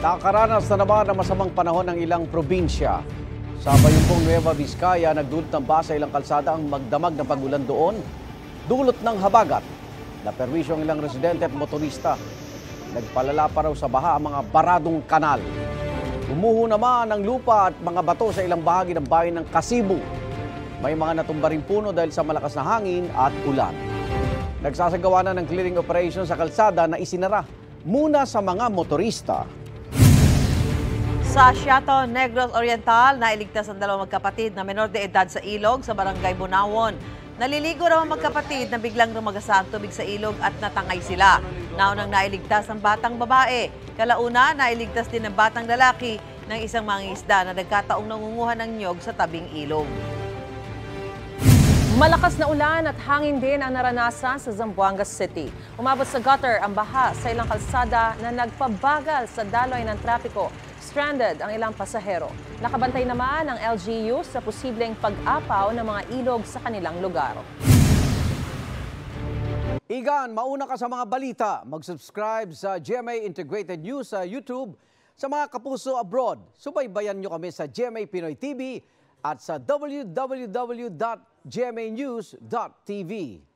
Nakakaranas na naman ng masamang panahon ng ilang probinsya. Sa Bayumbong Nueva Vizcaya, nagdulot ng basa ilang kalsada ang magdamag na pagulan doon. Dulot ng habagat. Naperwisyo ang ilang residente at motorista. Nagpalala pa raw sa baha ang mga baradong kanal. Gumuho naman ang lupa at mga bato sa ilang bahagi ng bayan ng Kasibu. May mga natumba ring puno dahil sa malakas na hangin at ulan. Nagsasagawa na ng clearing operation sa kalsada na isinara muna sa mga motorista. Sa Siato, Negros Oriental, nailigtas ang dalawang magkapatid na menor de edad sa ilog sa barangay Bunawon. Naliligo raw ang magkapatid na biglang rumagasa ang tubig sa ilog at natangay sila. Naunang nailigtas ang batang babae. Kalauna, nailigtas din ang batang lalaki ng isang mangingisda na nagkataong nangunguha ng niyog sa tabing ilog. Malakas na ulan at hangin din ang naranasan sa Zamboanga City. Umabot sa gutter ang baha sa ilang kalsada na nagpabagal sa daloy ng trapiko. Stranded ang ilang pasahero. Nakabantay naman ang LGU sa posibleng pag-apaw ng mga ilog sa kanilang lugar. Igan, mauna ka sa mga balita. Mag-subscribe sa GMA Integrated News sa YouTube. Sa mga kapuso abroad, subaybayan nyo kami sa GMA Pinoy TV at sa www.gmanews.tv.